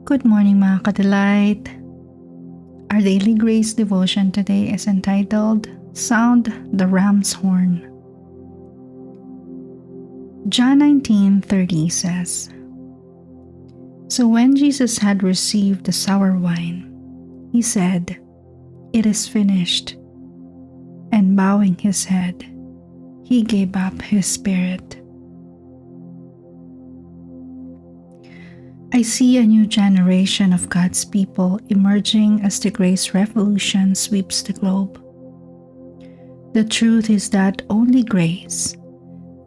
Good morning mga ka-delight. Our daily grace devotion today is entitled Sound the Ram's Horn. John 19:30 says, So when Jesus had received the sour wine, he said, It is finished. And bowing his head, he gave up his spirit. I see a new generation of God's people emerging as the grace revolution sweeps the globe. The truth is that only grace,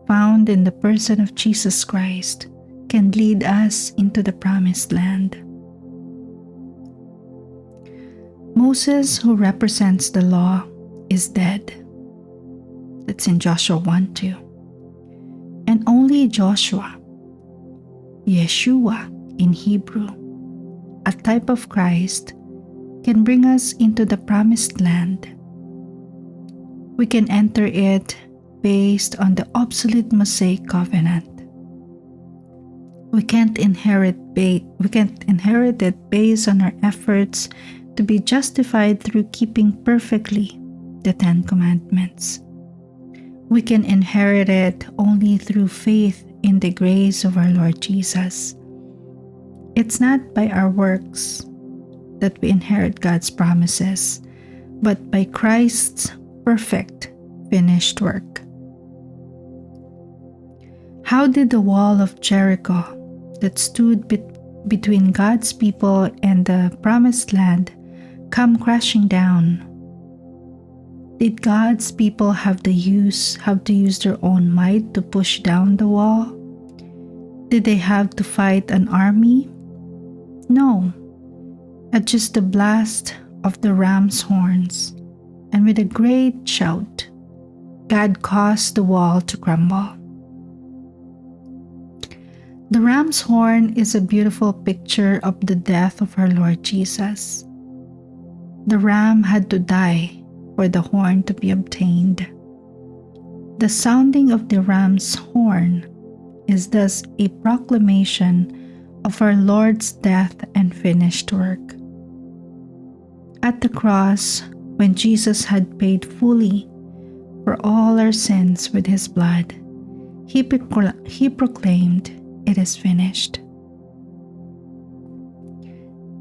found in the person of Jesus Christ, can lead us into the promised land. Moses, who represents the law, is dead. That's in Joshua 1:2. And only Joshua, Yehowshua in Hebrew, a type of Christ, can bring us into the promised land. We can enter it based on the obsolete Mosaic covenant. We can't inherit it based on our efforts to be justified through keeping perfectly the 10 Commandments. We can inherit it only through faith in the grace of our Lord Jesus. It's not by our works that we inherit God's promises, but by Christ's perfect, finished work. How did the wall of Jericho that stood between God's people and the promised land come crashing down? Did God's people have to use their own might to push down the wall? Did they have to fight an army? No. At just the blast of the ram's horns, and with a great shout, God caused the wall to crumble. The ram's horn is a beautiful picture of the death of our Lord Jesus. The ram had to die for the horn to be obtained. The sounding of the ram's horn is thus a proclamation of our Lord's death and finished work. At the cross, when Jesus had paid fully for all our sins with his blood, he proclaimed, It is finished.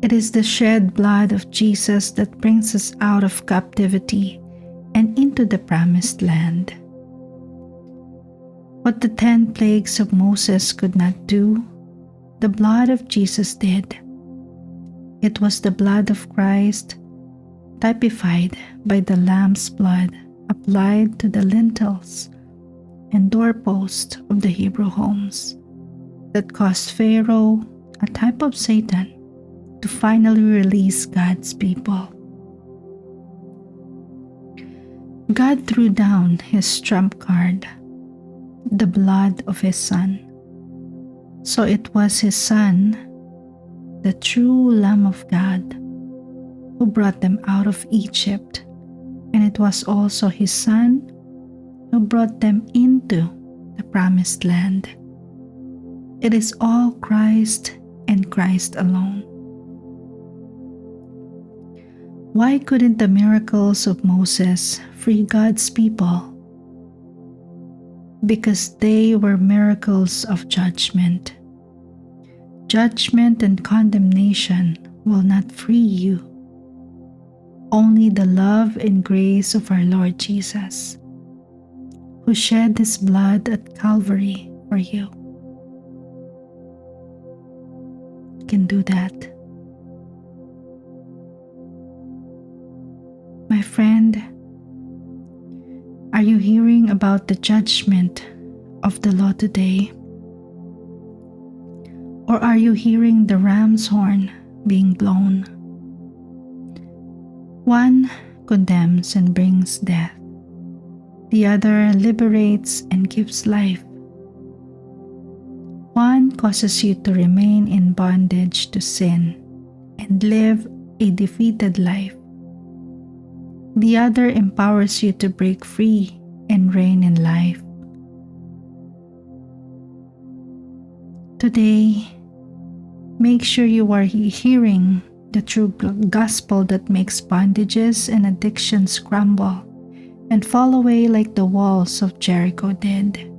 It is the shed blood of Jesus that brings us out of captivity and into the promised land. What the 10 plagues of Moses could not do, the blood of Jesus did. It was the blood of Christ, typified by the Lamb's blood applied to the lintels and doorposts of the Hebrew homes, that caused Pharaoh, a type of Satan, to finally release God's people. God threw down his trump card, the blood of his Son. So it was his Son, the true Lamb of God, who brought them out of Egypt, and it was also his Son who brought them into the promised land. It is all Christ and Christ alone. Why couldn't the miracles of Moses free God's people? Because they were miracles of judgment. Judgment and condemnation will not free you. Only the love and grace of our Lord Jesus, who shed his blood at Calvary for you, can do that. My friend, are you hearing about the judgment of the law today? Or are you hearing the ram's horn being blown? One condemns and brings death. The other liberates and gives life. One causes you to remain in bondage to sin and live a defeated life. The other empowers you to break free and reign in life. Today, Make sure you are hearing the true gospel that makes bondages and addictions crumble and fall away like the walls of Jericho did.